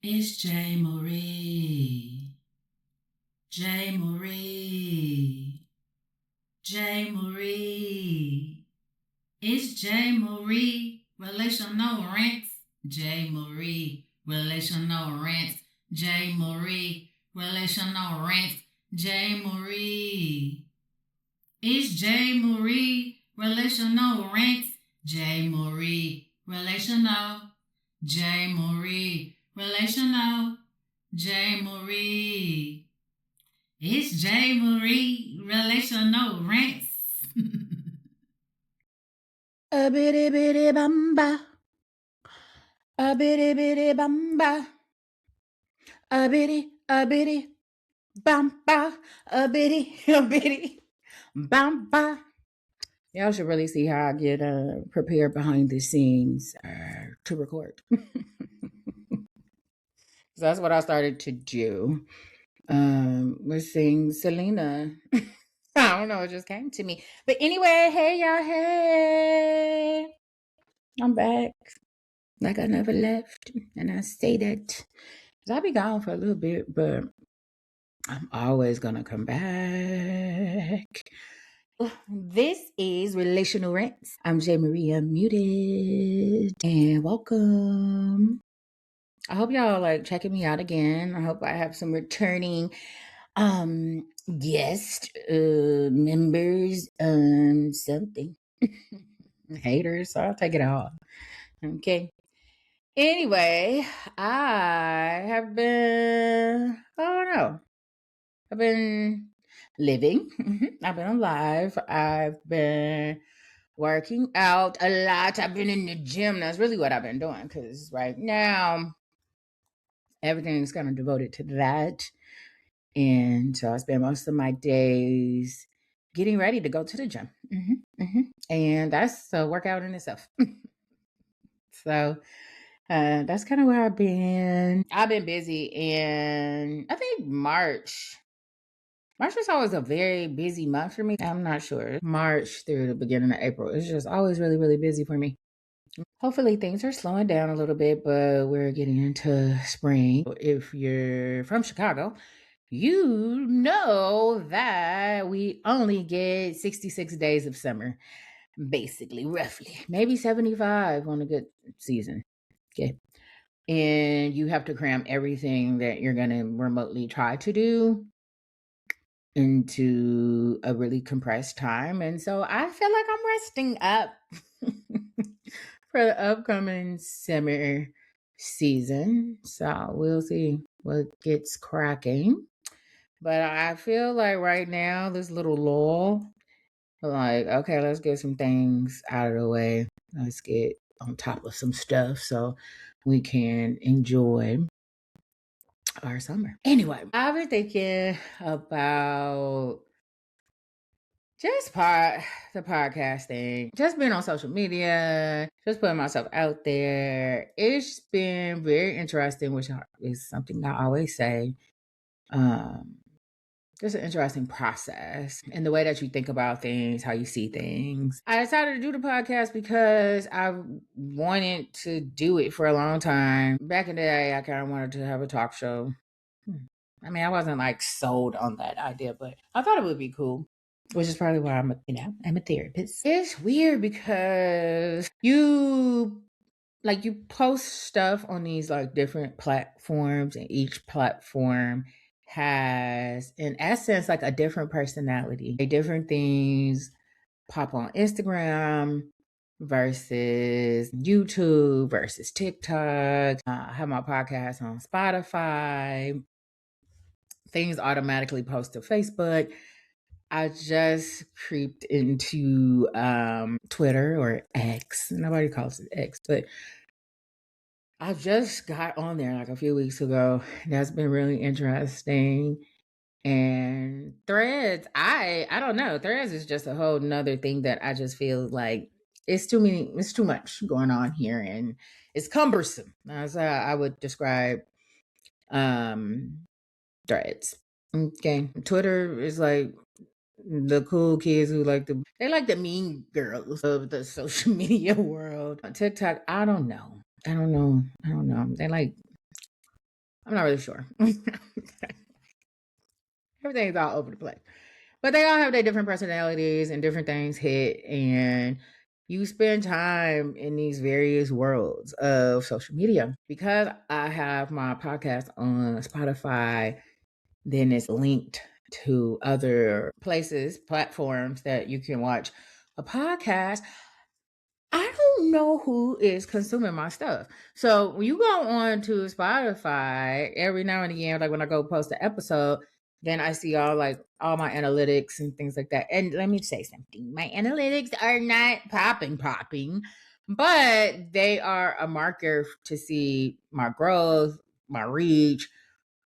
It's J. Marie. J. Marie. J. Marie. It's J. Marie. Relational rents. J. Marie. Relational rents. J. Marie. Relational rents. J. Marie. It's J. Marie. Relational rents. J. Marie. Relational. J. Marie. Relational. J. Marie. It's J. Marie. Relational rants. A bitty bitty bamba. A bitty bitty bamba. A bitty bamba. A bitty bamba. Y'all should really see how I get prepared behind the scenes to record. So that's what I started to do. We're seeing Selena. I don't know, it just came to me. But anyway, hey y'all, hey. I'm back. Like I never left. And I say that 'cause I'll be gone for a little bit, but I'm always gonna come back. This is Relational Rants. I'm J. Marie Unmuted. And welcome. I hope y'all like checking me out again. I hope I have some returning guest members, something. Haters, so I'll take it all. Okay. Anyway, I have been, I don't know, I've been living. I've been alive. I've been working out a lot. I've been in the gym. That's really what I've been doing because right now, everything's kind of devoted to that. And so I spend most of my days getting ready to go to the gym. And that's a workout in itself. So that's kind of where I've been. I've been busy, and I think March was always a very busy month for me. I'm not sure. March through the beginning of April, it's just always really, really busy for me. Hopefully things are slowing down a little bit, but we're getting into spring. If you're from Chicago, you know that we only get 66 days of summer, basically, roughly. Maybe 75 on a good season. Okay. And you have to cram everything that you're going to remotely try to do into a really compressed time. And so I feel like I'm resting up for the upcoming summer season. So we'll see what gets cracking. But I feel like right now, this little lull, like, okay, let's get some things out of the way. Let's get on top of some stuff so we can enjoy our summer. Anyway, I've been thinking about just the podcasting, just being on social media, just putting myself out there. It's been very interesting, which is something I always say. Just an interesting process and the way that you think about things, how you see things. I decided to do the podcast because I wanted to do it for a long time. Back in the day, I kind of wanted to have a talk show. I mean, I wasn't like sold on that idea, but I thought it would be cool. Which is probably why I'm a therapist. It's weird because you post stuff on these like different platforms, and each platform has in essence like a different personality. Different things pop on Instagram versus YouTube versus TikTok. I have my podcast on Spotify. Things automatically post to Facebook. I just creeped into Twitter or X. Nobody calls it X, but I just got on there like a few weeks ago. That's been really interesting. And Threads, I don't know. Threads is just a whole nother thing that I just feel like it's too much going on here, and it's cumbersome. That's how I would describe Threads. Okay. Twitter is like the cool kids who they like the mean girls of the social media world. On TikTok, I don't know. They like I'm not really sure. Everything's all over the place. But they all have their different personalities and different things hit. And you spend time in these various worlds of social media. Because I have my podcast on Spotify, then it's linked to other places, platforms that you can watch a podcast. I don't know who is consuming my stuff. So when you go on to Spotify, every now and again, like when I go post an episode, then I see all my analytics and things like that. And let me say something. My analytics are not popping, but they are a marker to see my growth, my reach,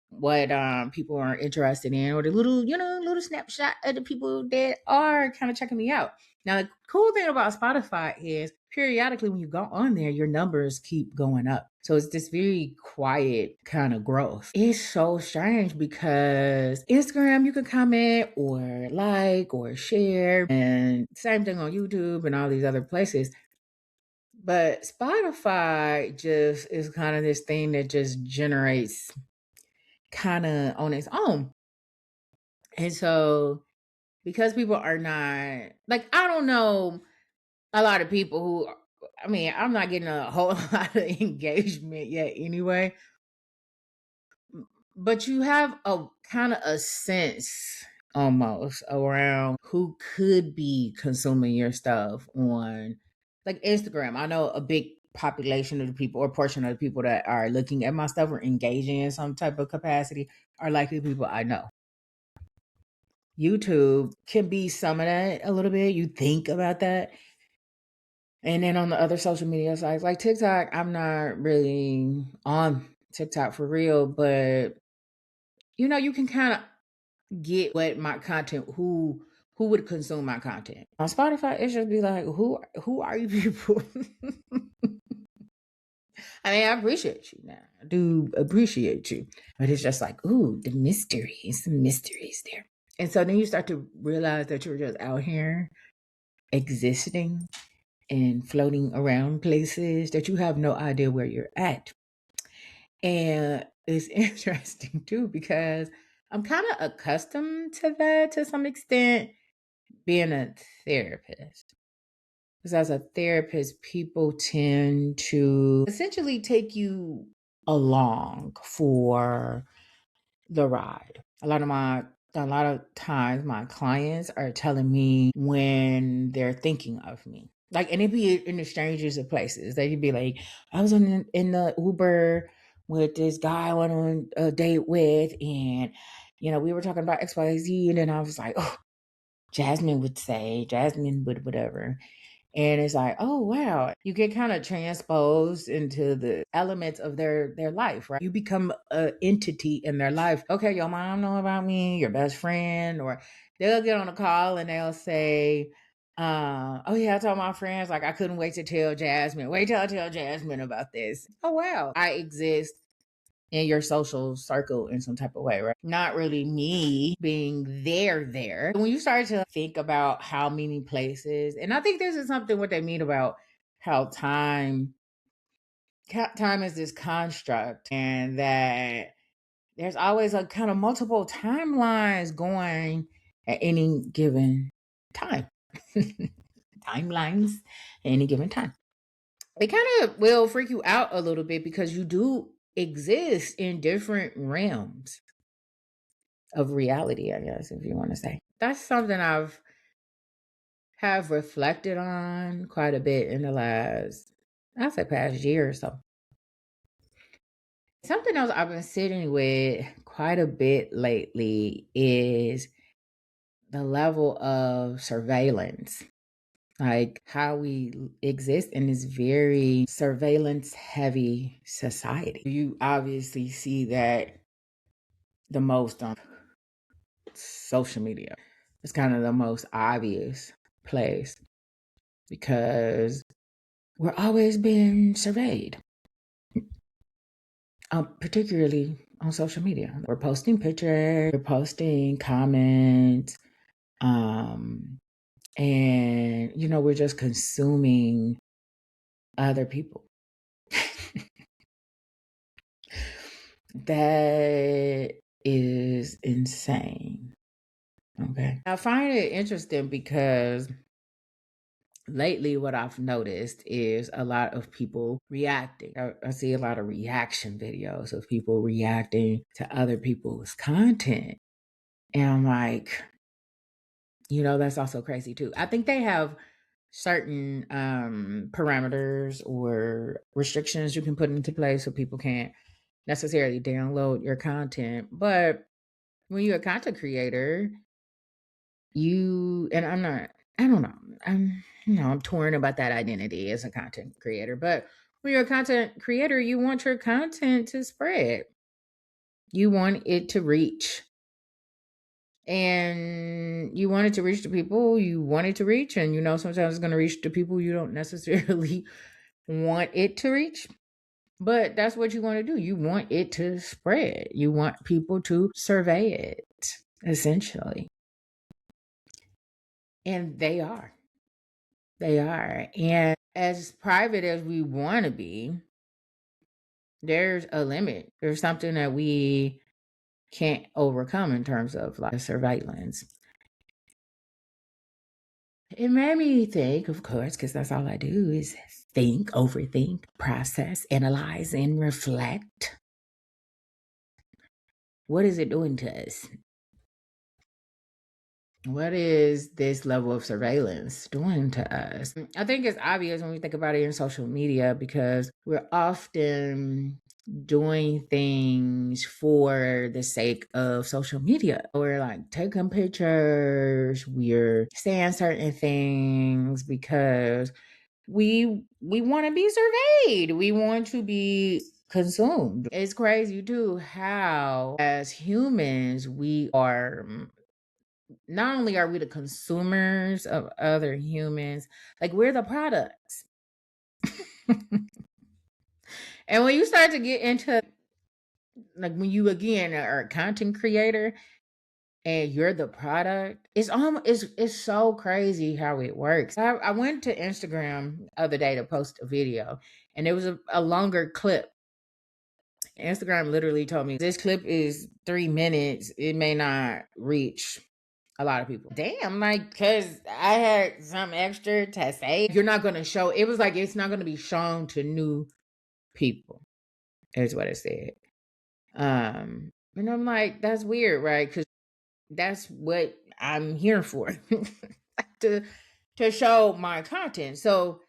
what people are interested in, or the little snapshot of the people that are kind of checking me out. Now the cool thing about Spotify is periodically when you go on there, your numbers keep going up. So it's this very quiet kind of growth. It's so strange because Instagram, you can comment or like or share, and same thing on YouTube and all these other places. But Spotify just is kind of this thing that just generates kind of on its own. And so, because people are not like, I don't know a lot of people who, I mean, I'm not getting a whole lot of engagement yet anyway, but you have a kind of a sense almost around who could be consuming your stuff on like Instagram. I know a big population of the people or portion of the people that are looking at my stuff or engaging in some type of capacity are likely people I know. YouTube can be some of that a little bit. You think about that. And then on the other social media sites like TikTok, I'm not really on TikTok for real, but you can kind of get what my content, who would consume my content. On Spotify, it should be like, who are you people? I mean, I appreciate you now. I do appreciate you. But it's just like, ooh, the mysteries there. And so then you start to realize that you're just out here existing and floating around places that you have no idea where you're at. And it's interesting too, because I'm kind of accustomed to that to some extent, being a therapist. Because as a therapist, people tend to essentially take you along for the ride. A lot of times my clients are telling me when they're thinking of me. Like, and it'd be in the strangest of places. They'd be like, I was in the Uber with this guy I went on a date with, and we were talking about XYZ, and then I was like, oh, Jasmine would whatever. And it's like, oh wow, you get kind of transposed into the elements of their life, right? You become an entity in their life. Okay, your mom know about me, your best friend, or they'll get on a call and they'll say, oh yeah, I told my friends, like, I couldn't wait to tell Jasmine. Wait till I tell Jasmine about this. Oh wow, I exist in your social circle in some type of way, right? Not really me being there. When you start to think about how many places, and I think this is something what they mean about how time is this construct, and that there's always a kind of multiple timelines going at any given time. Timelines at any given time. It kind of will freak you out a little bit because you do exist in different realms of reality, I guess, if you want to say. That's something I've have reflected on quite a bit in the last, I'd say, past year or so. Something else I've been sitting with quite a bit lately is the level of surveillance, like how we exist in this very surveillance heavy society. You obviously see that the most on social media. It's kind of the most obvious place because we're always being surveyed, particularly on social media. We're posting pictures, we're posting comments, and we're just consuming other people. That is insane. Okay. I find it interesting because lately what I've noticed is a lot of people reacting. I see a lot of reaction videos of people reacting to other people's content. And I'm like, that's also crazy too. I think they have certain parameters or restrictions you can put into place so people can't necessarily download your content. But when you're a content creator, and I don't know, I'm torn about that identity as a content creator. But when you're a content creator, you want your content to spread. You want it to reach. And you want it to reach the people you want it to reach. And sometimes it's going to reach the people you don't necessarily want it to reach. But that's what you want to do. You want it to spread. You want people to survey it, essentially. And they are. They are. And as private as we want to be, there's a limit. There's something that we can't overcome in terms of like surveillance. It made me think, of course, because that's all I do is think, overthink, process, analyze, and reflect. What is it doing to us? What is this level of surveillance doing to us? I think it's obvious when we think about it in social media because we're often doing things for the sake of social media. We're like taking pictures, we're saying certain things because we want to be surveyed. We want to be consumed. It's crazy too how as humans we are not only are we the consumers of other humans, like we're the products. And when you start to get into like when you again are a content creator and you're the product, it's so crazy how it works. I went to Instagram the other day to post a video and it was a longer clip. Instagram literally told me this clip is 3 minutes. It may not reach a lot of people. Damn, like, because I had some extra to say. You're not going to show, it was like, it's not going to be shown to new people, is what it said. And I'm like, that's weird, right? Because that's what I'm here for to show my content. So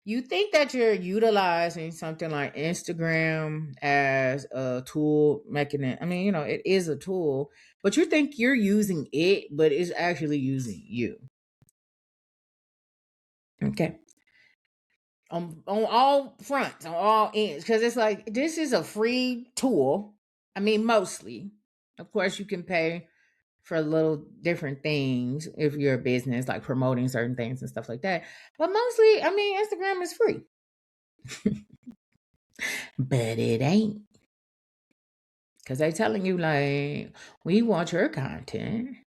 you think that you're utilizing something like Instagram as a tool mechanism. I mean, it is a tool, but you think you're using it, but it's actually using you. Okay. On all fronts, on all ends, because it's like this is a free tool. I mean, mostly. Of course, you can pay for little different things if you're a business, like promoting certain things and stuff like that. But mostly, I mean, Instagram is free. But it ain't. Because they're telling you, like, we want your content.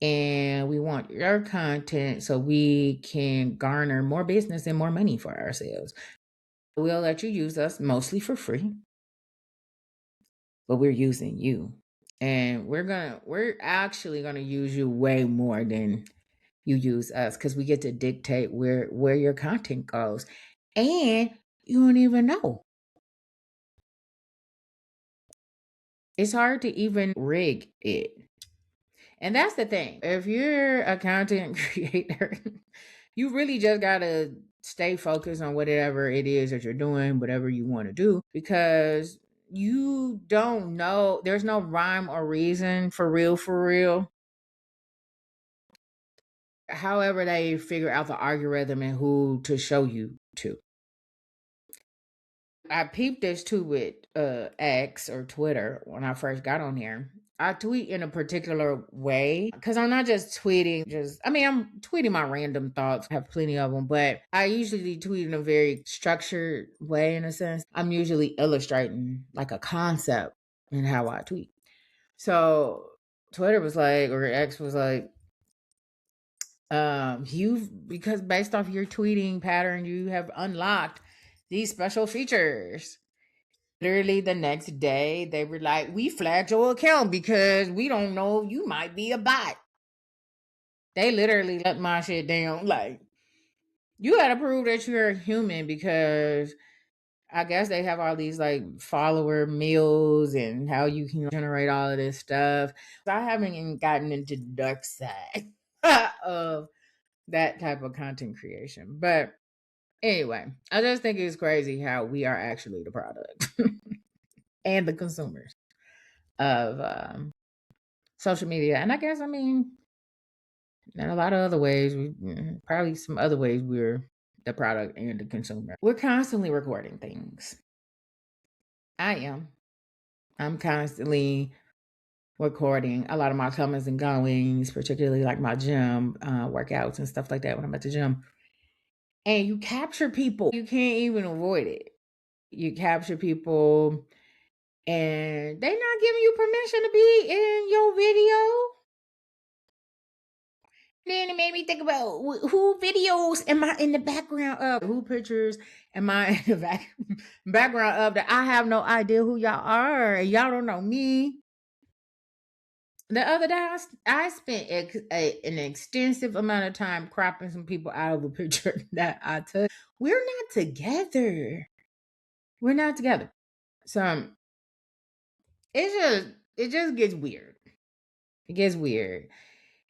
And we want your content so we can garner more business and more money for ourselves. We'll let you use us mostly for free, but we're using you. And we're actually gonna use you way more than you use us because we get to dictate where your content goes. And you don't even know. It's hard to even rig it. And that's the thing. If you're a content creator, you really just gotta stay focused on whatever it is that you're doing, whatever you want to do, because you don't know, there's no rhyme or reason for real. However, they figure out the algorithm and who to show you to. I peeped this too with X or Twitter when I first got on here. I tweet in a particular way because I'm not just tweeting, I'm tweeting my random thoughts. I have plenty of them, but I usually tweet in a very structured way in a sense. I'm usually illustrating like a concept in how I tweet. So Twitter was like, or X was like, because based off your tweeting pattern, you have unlocked these special features. Literally the next day, they were like, "We flagged your account because we don't know you might be a bot." They literally let my shit down. Like, you got to prove that you're a human because I guess they have all these like follower meals and how you can generate all of this stuff. I haven't even gotten into the dark side of that type of content creation. But anyway, I just think it's crazy how we are actually the product and the consumers of social media. And I guess, I mean, in a lot of other ways, probably some other ways we're the product and the consumer. We're constantly recording things. I am. I'm constantly recording a lot of my comings and goings, particularly like my gym workouts and stuff like that when I'm at the gym. And you capture people. You can't even avoid it. You capture people and they not giving you permission to be in your video. Then it made me think about who videos am I in the background of? Who pictures am I in the background of that I have no idea who y'all are? Y'all don't know me. The other day, I spent an extensive amount of time cropping some people out of a picture that I took. We're not together. We're not together. So it just gets weird. It gets weird.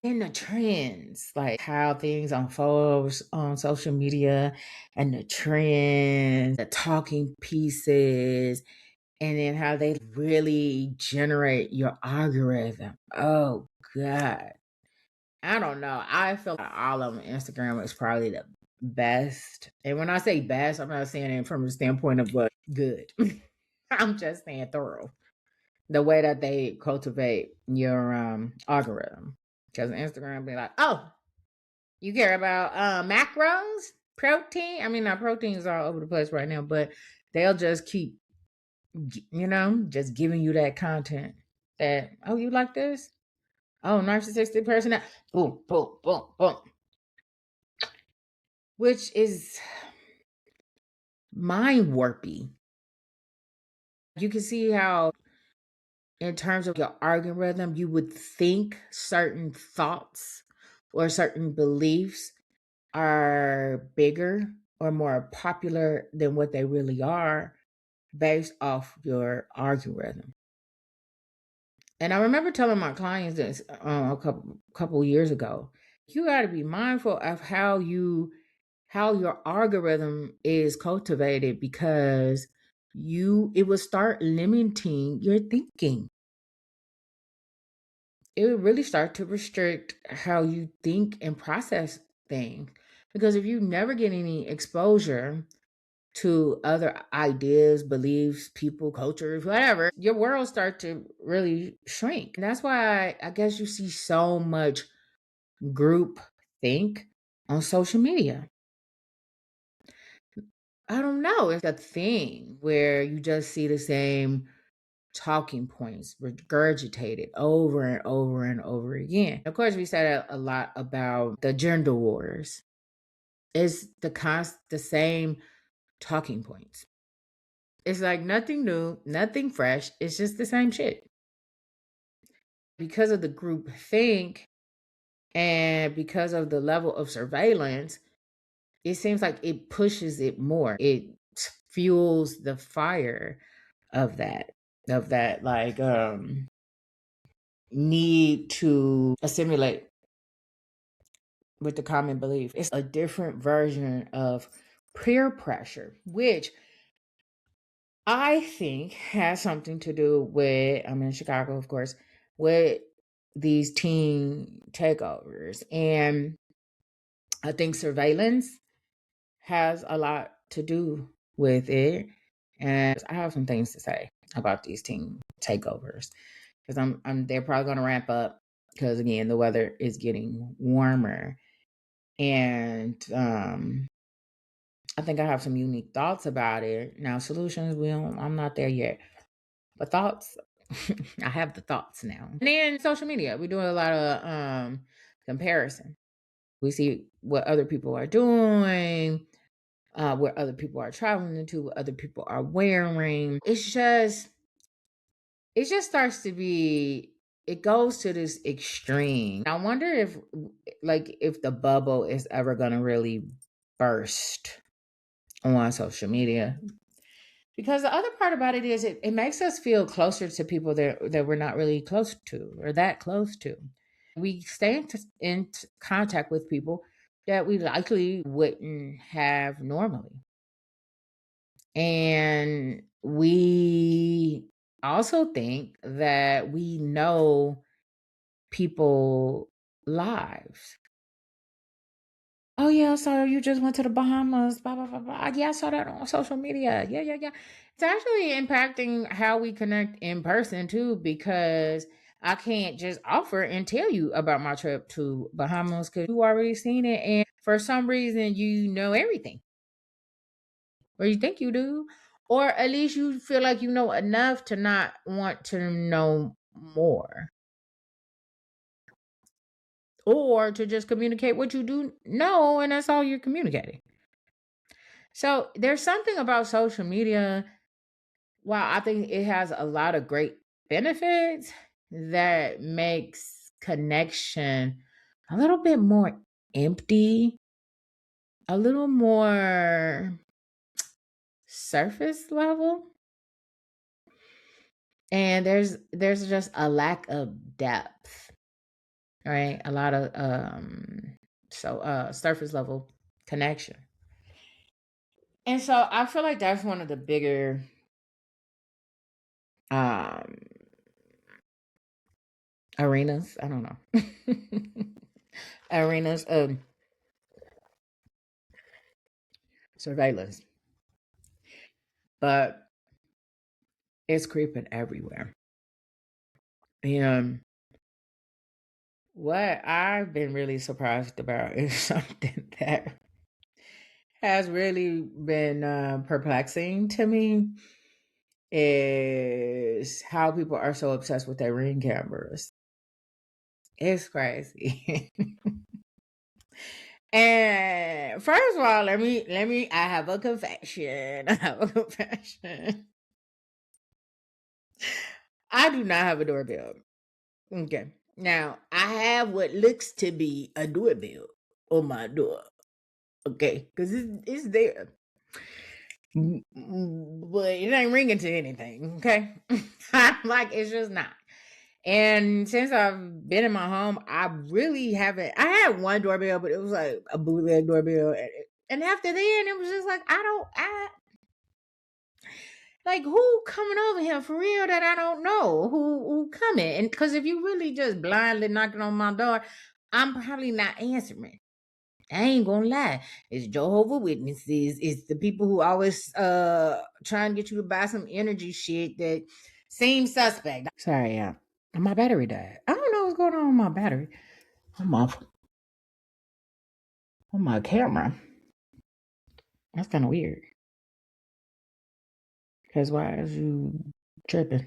And the trends, like how things unfold on social media and the trends, the talking pieces, and then how they really generate your algorithm. Oh God. I don't know. I feel like all of them, Instagram is probably the best. And when I say best, I'm not saying it from the standpoint of good. I'm just saying thorough. The way that they cultivate your algorithm. Because Instagram be like, oh, you care about macros, protein. I mean, now proteins are all over the place right now, but they'll just keep, just giving you that content that, oh, you like this? Oh, narcissistic person. Boom, boom, boom, boom. Which is mind warpy. You can see how, in terms of your algorithm, you would think certain thoughts or certain beliefs are bigger or more popular than what they really are based off your algorithm. And I remember telling my clients this a couple years ago. You got to be mindful of how your algorithm is cultivated because it will start limiting your thinking. It would really start to restrict how you think and process things. Because if you never get any exposure to other ideas, beliefs, people, cultures, whatever, your world start to really shrink. And that's why I guess you see so much group think on social media. I don't know. It's a thing where you just see the same talking points regurgitated over and over and over again. Of course, we said a lot about the gender wars. It's the same talking points. It's like nothing new, nothing fresh. It's just the same shit. Because of the group think and because of the level of surveillance, it seems like it pushes it more. It fuels the fire of that like need to assimilate with the common belief. It's a different version of peer pressure, which I think has something to do with, I'm in Chicago, of course, with these teen takeovers. And I think surveillance has a lot to do with it. And I have some things to say about these teen takeovers because they're probably going to ramp up because again the weather is getting warmer, and I think I have some unique thoughts about it. Now solutions, I'm not there yet, but thoughts. I have the thoughts now. And then social media, we do a lot of comparison. We see what other people are doing. where other people are traveling into, what other people are wearing. It just starts to be, it goes to this extreme. I wonder if the bubble is ever going to really burst on social media. Because the other part about it is it makes us feel closer to people that we're not really close to or that close to. We stay in contact with people that we likely wouldn't have normally. And we also think that we know people lives. Oh yeah, so you just went to the Bahamas, blah blah blah blah. Yeah, I saw that on social media. Yeah, yeah, yeah. It's actually impacting how we connect in person too, because I can't just offer and tell you about my trip to Bahamas because you already seen it, and for some reason you know everything, or you think you do, or at least you feel like you know enough to not want to know more, or to just communicate what you do know, and that's all you're communicating. So there's something about social media. While I think it has a lot of great benefits, that makes connection a little bit more empty, a little more surface level, and there's just a lack of depth, right? A lot of surface level connection. And so I feel like that's one of the bigger um arenas, I don't know. Arenas of surveillance. But it's creeping everywhere. And what I've been really surprised about is something that has really been perplexing to me, is how people are so obsessed with their ring cameras. It's crazy. And first of all, I have a confession. I have a confession. I do not have a doorbell. Okay. Now, I have what looks to be a doorbell on my door. Okay. Because it's there. But it ain't ringing to anything. Okay. Like, it's just not. And since I've been in my home, I really haven't. I had one doorbell, but it was like a bootleg doorbell. And after then, it was just like, like, who coming over here for real that I don't know who coming? And because if you really just blindly knocking on my door, I'm probably not answering. I ain't gonna lie. It's Jehovah Witnesses. It's the people who always try and get you to buy some energy shit that seems suspect. Sorry, yeah. My battery died. I don't know what's going on with my battery. I'm off on my camera. That's kind of weird. Because why is you tripping?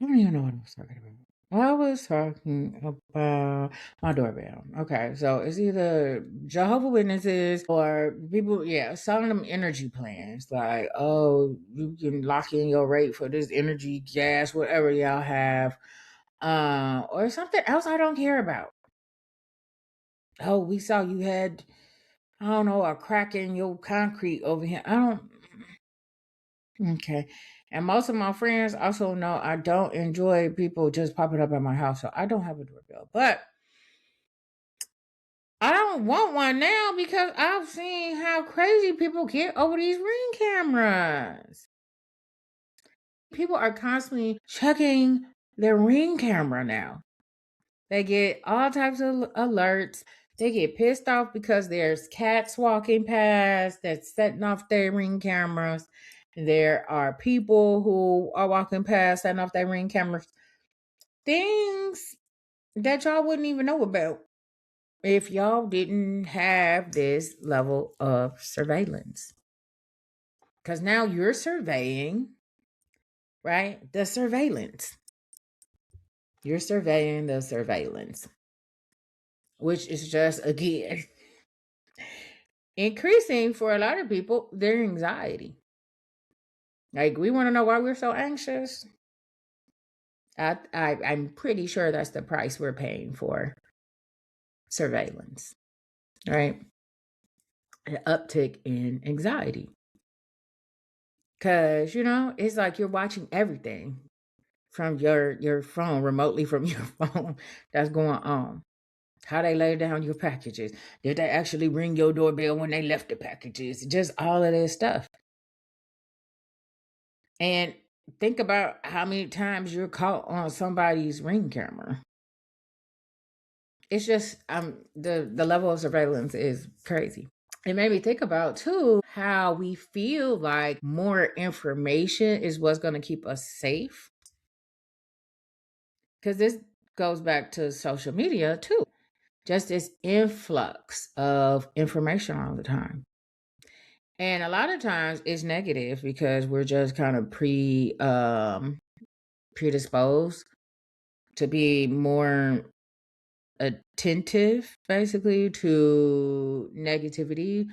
I don't even know what I was talking about. I was talking about my doorbell. Okay, so it's either Jehovah Witnesses or people, yeah, selling them energy plans. Like, oh, you can lock in your rate for this energy, gas, whatever y'all have, or something else I don't care about. Oh, we saw you had, I don't know, a crack in your concrete over here. I don't. Okay. And most of my friends also know I don't enjoy people just popping up at my house. So I don't have a doorbell. But I don't want one now because I've seen how crazy people get over these ring cameras. People are constantly checking their ring camera now. They get all types of alerts. They get pissed off because there's cats walking past that's setting off their ring cameras. There are people who are walking past setting off their ring cameras. Things that y'all wouldn't even know about if y'all didn't have this level of surveillance. Because now you're surveying, right? The surveillance. You're surveying the surveillance, which is just, again, increasing for a lot of people their anxiety. Like, we want to know why we're so anxious. I'm pretty sure that's the price we're paying for surveillance, right? An uptick in anxiety. Because, it's like you're watching everything from your phone, remotely from your phone, that's going on. How they lay down your packages. Did they actually ring your doorbell when they left the packages? Just all of this stuff. And think about how many times you're caught on somebody's ring camera. It's just the level of surveillance is crazy. It made me think about too how we feel like more information is what's going to keep us safe. Because this goes back to social media too. Just this influx of information all the time. And a lot of times it's negative because we're just kind of predisposed to be more attentive basically to negativity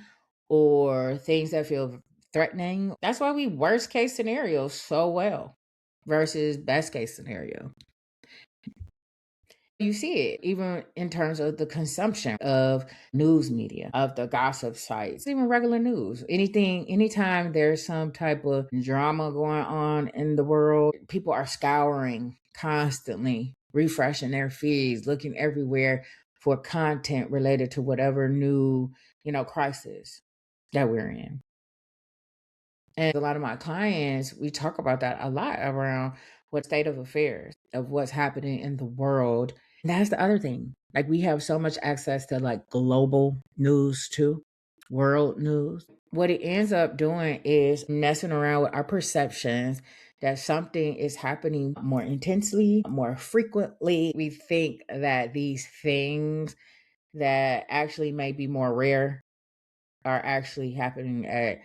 or things that feel threatening. That's why we worst case scenario so well versus best case scenario. You see it even in terms of the consumption of news media, of the gossip sites, even regular news. Anytime there's some type of drama going on in the world, people are scouring constantly, refreshing their feeds, looking everywhere for content related to whatever new, crisis that we're in. And a lot of my clients, we talk about that a lot around what state of affairs of what's happening in the world. And that's the other thing. Like, we have so much access to like global news too, world news. What it ends up doing is messing around with our perceptions that something is happening more intensely, more frequently. We think that these things that actually may be more rare are actually happening at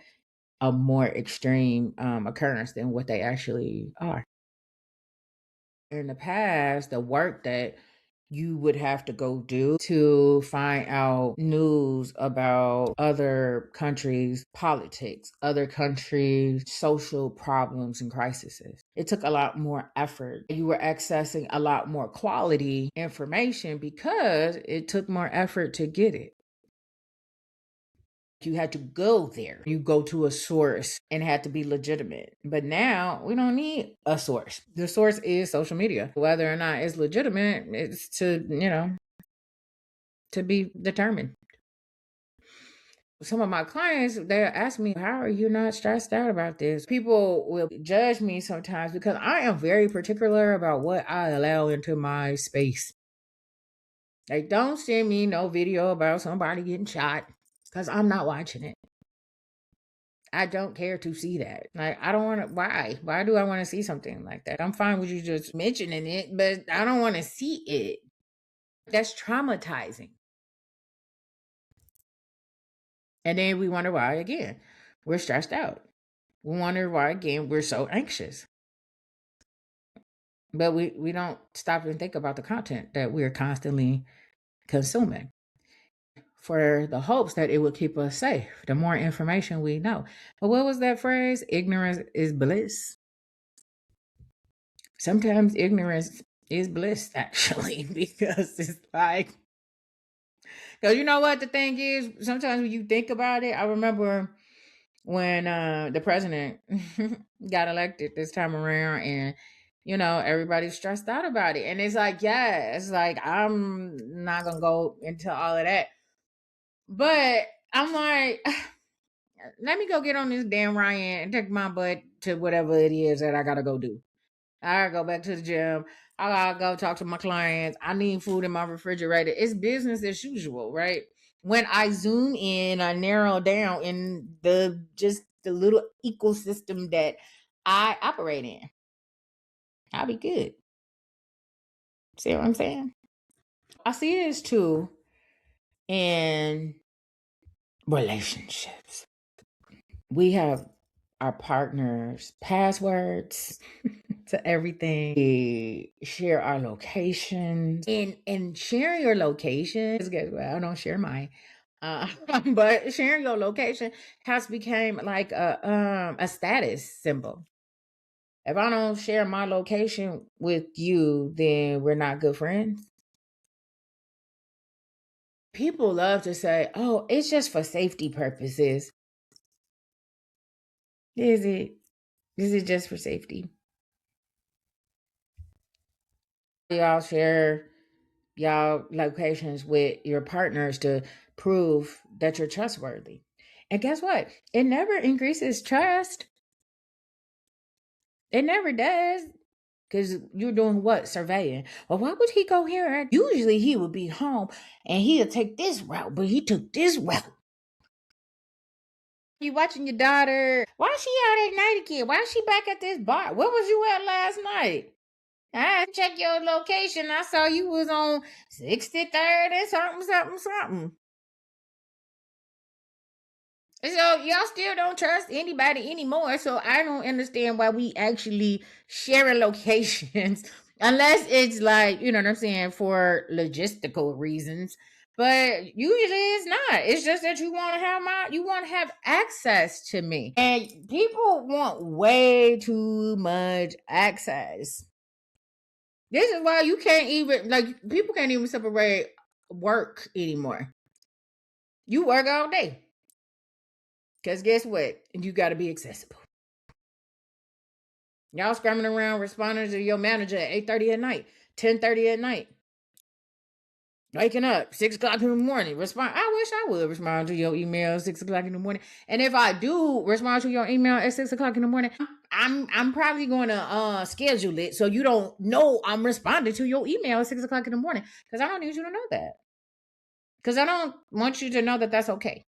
a more extreme occurrence than what they actually are. In the past, the work that you would have to go do to find out news about other countries' politics, other countries' social problems and crises. It took a lot more effort. You were accessing a lot more quality information because it took more effort to get it. You had to go there. You go to a source and it had to be legitimate. But now we don't need a source. The source is social media. Whether or not it's legitimate, it's to be determined. Some of my clients, they ask me, how are you not stressed out about this? People will judge me sometimes because I am very particular about what I allow into my space. Like, don't send me no video about somebody getting shot because I'm not watching it. I don't care to see that. Like, I don't want to. Why? Why do I want to see something like that? I'm fine with you just mentioning it, but I don't want to see it. That's traumatizing. And then we wonder why again we're stressed out. We wonder why again we're so anxious. But we don't stop and think about the content that we're constantly consuming for the hopes that it would keep us safe. The more information we know. But what was that phrase? Ignorance is bliss. Sometimes ignorance is bliss, actually, because it's like, because you know what the thing is? Sometimes when you think about it, I remember when the president got elected this time around, and everybody's stressed out about it. And it's like, yeah, it's like, I'm not gonna go into all of that. But I'm like, let me go get on this damn Ryan and take my butt to whatever it is that I gotta go do. I gotta go back to the gym. I gotta go talk to my clients. I need food in my refrigerator. It's business as usual, right? When I zoom in, I narrow down in the little ecosystem that I operate in, I'll be good. See what I'm saying? I see this too in relationships. We have our partners' passwords to everything. We share our locations. And sharing your location, guess what? I don't share mine. Uh, but sharing your location has become like a status symbol. If I don't share my location with you, then we're not good friends. People love to say, "Oh, it's just for safety purposes." Is it? Is it just for safety? Y'all share y'all locations with your partners to prove that you're trustworthy. And guess what? It never increases trust. It never does. Because you're doing what? Surveying. Well, why would he go here? Usually he would be home and he'll take this route, but he took this route. You watching your daughter. Why is she out at night again? Why is she back at this bar? Where was you at last night? I checked your location. I saw you was on 63rd and something, something, something. So y'all still don't trust anybody anymore. So I don't understand why we actually sharing locations unless it's like, you know what I'm saying, for logistical reasons. But usually it's not. It's just that you want to have access to me. And people want way too much access. This is why you can't even like people can't even separate work anymore. You work all day. Because guess what? You got to be accessible. Y'all scrambling around responding to your manager at 8:30 at night, 10:30 at night. Waking up 6 o'clock in the morning. Respond. I wish I would respond to your email 6 o'clock in the morning. And if I do respond to your email at 6 o'clock in the morning, I'm probably going to schedule it so you don't know I'm responding to your email at 6 o'clock in the morning because I don't need you to know that. Because I don't want you to know that that's okay.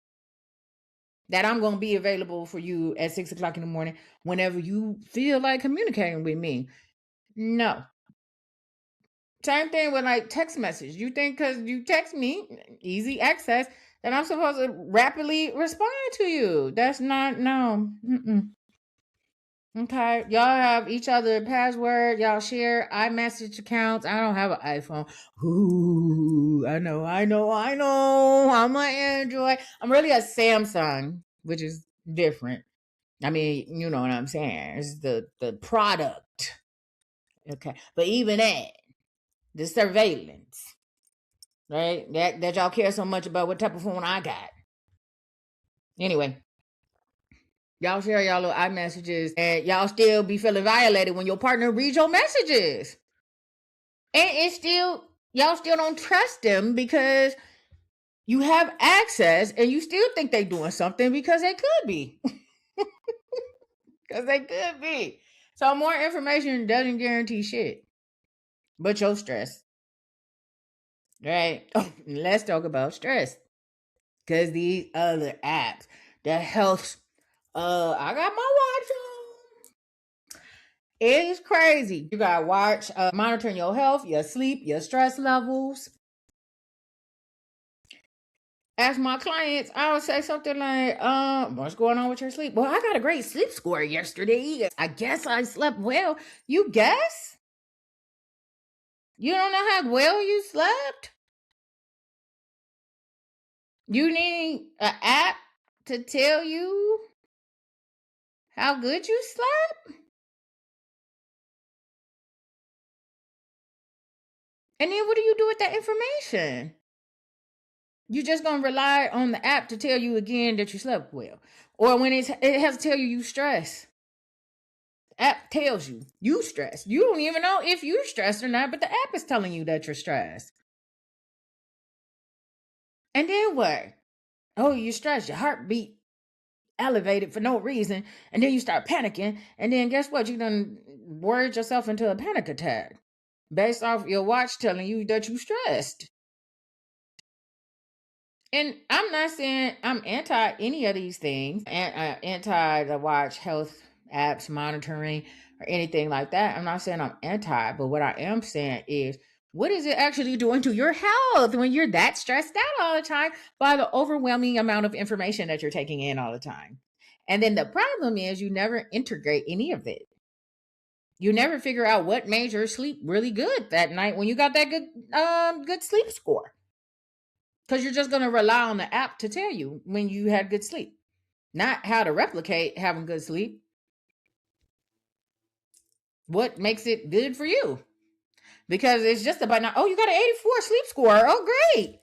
That I'm going to be available for you at 6 o'clock in the morning whenever you feel like communicating with me. No. Same thing with like text message. You think because you text me, easy access, that I'm supposed to rapidly respond to you. That's not, no. Mm-mm. Okay. Y'all have each other password. Y'all share iMessage accounts. I don't have an iPhone. Ooh, I know. I'm an Android. I'm really a Samsung, which is different. I mean, you know what I'm saying. It's the product. Okay. But even that, the surveillance, right? That y'all care so much about what type of phone I got. Anyway, y'all share y'all little iMessages and y'all still be feeling violated when your partner reads your messages. And it's still y'all still don't trust them because you have access and you still think they doing something because they could be. Because they could be. So more information doesn't guarantee shit. But your stress. Right? Oh, let's talk about stress. Cause these other apps, the health, I got my watch on. It is crazy. You gotta watch, monitoring your health, your sleep, your stress levels. As my clients, I would say something like, what's going on with your sleep? Well, I got a great sleep score yesterday. I guess I slept well. You guess? You don't know how well you slept? You need an app to tell you how good you slept? And then what do you do with that information? You just gonna rely on the app to tell you again that you slept well, or when it has to tell you stress. App tells you stressed. You don't even know if you're stressed or not, but the app is telling you that you're stressed. And then what? Oh, you're stressed. Your heartbeat elevated for no reason, and then you start panicking, and then guess what? You done worried yourself into a panic attack based off your watch telling you that you stressed. And I'm not saying I'm anti any of these things, and anti the watch health apps monitoring or anything like that. I'm not saying I'm anti, but what I am saying is, what is it actually doing to your health when you're that stressed out all the time by the overwhelming amount of information that you're taking in all the time? And then the problem is you never integrate any of it. You never figure out what made your sleep really good that night when you got that good sleep score. because you're just going to rely on the app to tell you when you had good sleep, not how to replicate having good sleep. What makes it good for you? Because it's just about now. Oh, you got an 84 sleep score. Oh, great.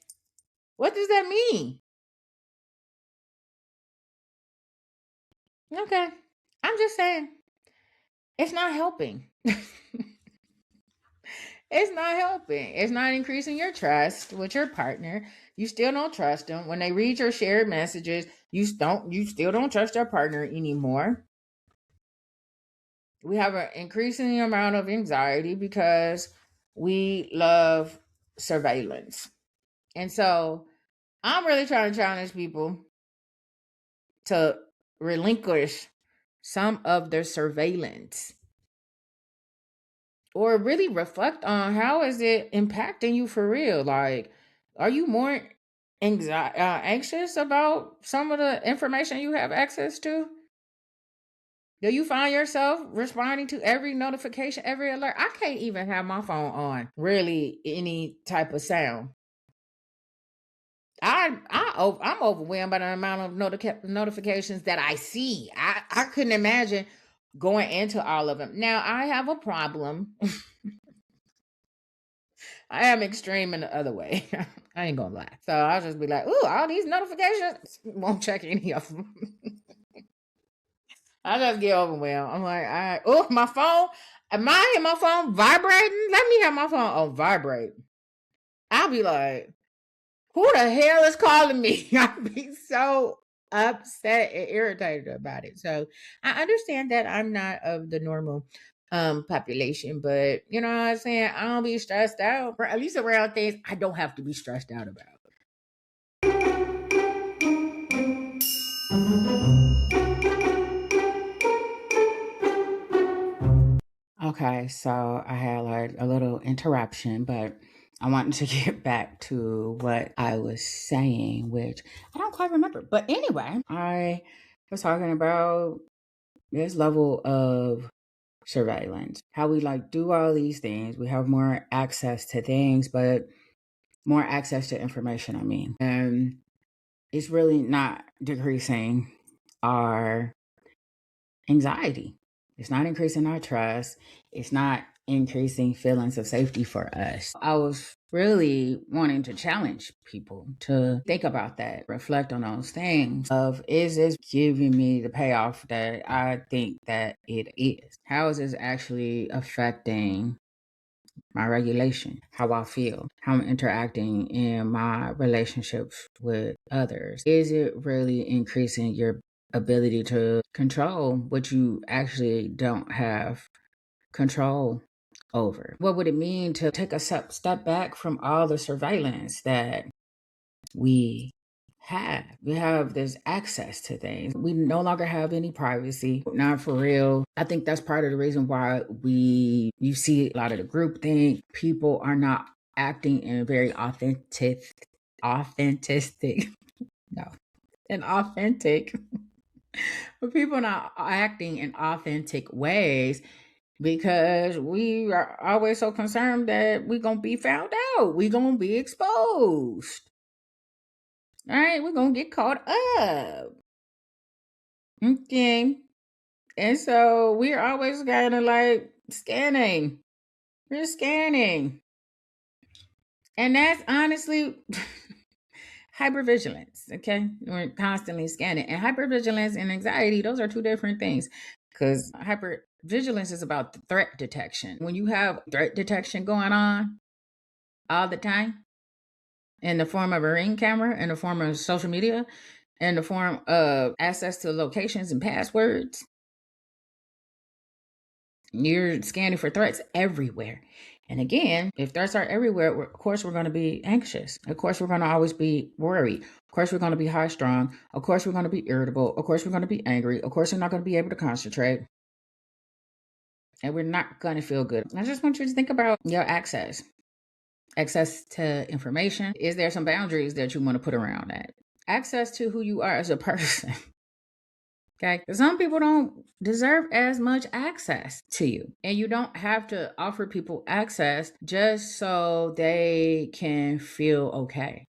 What does that mean? Okay. I'm just saying it's not helping. It's not helping. It's not increasing your trust with your partner. You still don't trust them. When they read your shared messages, you still don't trust your partner anymore. We have an increasing amount of anxiety because we love surveillance. And so I'm really trying to challenge people to relinquish some of their surveillance or really reflect on how is it impacting you for real. Like, are you more anxious about some of the information you have access to? Do you find yourself responding to every notification, every alert? I can't even have my phone on really any type of sound. I'm overwhelmed by the amount of notifications that I see. I couldn't imagine going into all of them. Now I have a problem. I am extreme in the other way. I ain't gonna lie. So I'll just be like, ooh, all these notifications. Won't check any of them. I just get overwhelmed. I'm like, all right, oh, my phone. Am I in my phone vibrating? Let me have my phone on vibrate. I'll be like, who the hell is calling me? I'll be so upset and irritated about it. So I understand that I'm not of the normal population, but you know what I'm saying? I don't be stressed out. Or at least around things I don't have to be stressed out about. Okay, so I had like a little interruption, but I wanted to get back to what I was saying, which I don't quite remember. But anyway, I was talking about this level of surveillance, how we like do all these things. We have more access to things, but more access to information, I mean. And it's really not decreasing our anxiety. It's not increasing our trust. It's not increasing feelings of safety for us. I was really wanting to challenge people to think about that, reflect on those things of, is this giving me the payoff that I think that it is? How is this actually affecting my regulation, how I feel, how I'm interacting in my relationships with others? Is it really increasing your ability to control what you actually don't have control over? What would it mean to take a step back from all the surveillance that we have? We have this access to things. We no longer have any privacy. Not for real. I think that's part of the reason why you see a lot of the group thing. People are not acting in a very authentic, no, an authentic. But people are not acting in authentic ways because we are always so concerned that we're going to be found out. We're going to be exposed. All right, we're going to get caught up. Okay. And so we're always kind of like scanning. We're scanning. And that's honestly hypervigilance. Okay. We're constantly scanning. And hypervigilance and anxiety, those are two different things. Because hypervigilance is about the threat detection. When you have threat detection going on all the time, in the form of a ring camera, in the form of social media, in the form of access to locations and passwords, you're scanning for threats everywhere. And again, if threats are everywhere, of course, we're going to be anxious. Of course, we're going to always be worried. Of course, we're going to be high strung. Of course, we're going to be irritable. Of course, we're going to be angry. Of course, we're not going to be able to concentrate. And we're not going to feel good. I just want you to think about your access to information. Is there some boundaries that you want to put around that? Access to who you are as a person. Okay. Some people don't deserve as much access to you. And you don't have to offer people access just so they can feel okay.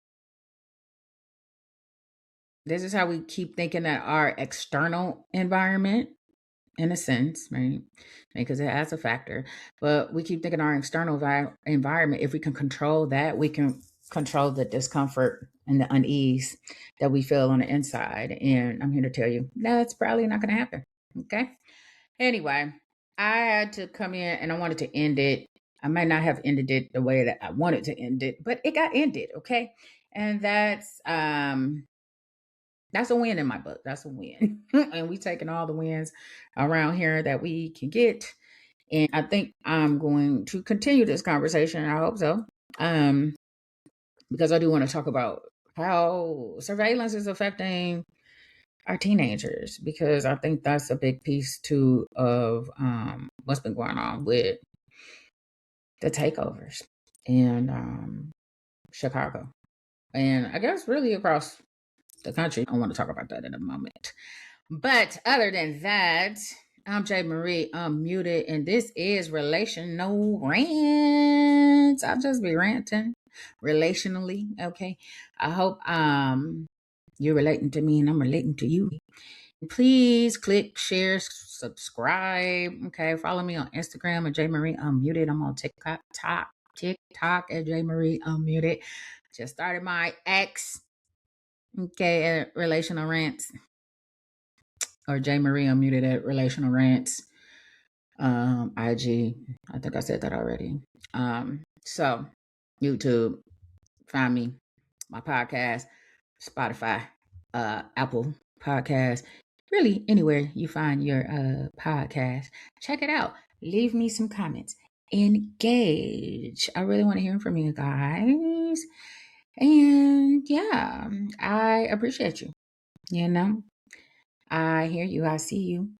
This is how we keep thinking that our external environment, in a sense, right? Because it has a factor, but we keep thinking our external environment, if we can control that, we can control the discomfort and the unease that we feel on the inside. And I'm here to tell you that's probably not going to happen. Okay. Anyway, I had to come in and I wanted to end it. I might not have ended it the way that I wanted to end it, but it got ended. Okay. And that's a win in my book. That's a win. And we taking all the wins around here that we can get. And I think I'm going to continue this conversation. I hope so. Um, because I do want to talk about how surveillance is affecting our teenagers, because I think that's a big piece too of what's been going on with the takeovers in Chicago. And I guess really across the country. I want to talk about that in a moment. But other than that, I'm J. Marie, unmuted, and this is Relational Rants. I'll just be ranting relationally, okay? I hope you're relating to me and I'm relating to you. Please click, share, subscribe, okay? Follow me on Instagram at J. Marie Unmuted. I'm on TikTok at J. Marie Unmuted. Just started my X, okay, at Relational Rants, or J. Marie Unmuted at Relational Rants. IG. I think I said that already. So YouTube, find me, my podcast, Spotify, Apple Podcast, really anywhere you find your podcast. Check it out. Leave me some comments. Engage. I really want to hear from you guys. And yeah, I appreciate you. You know, I hear you. I see you.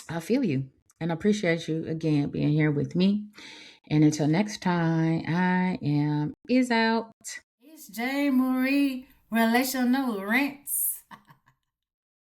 I feel you. And appreciate you again being here with me. And until next time, I am is out. It's J. Marie, Relational Rants.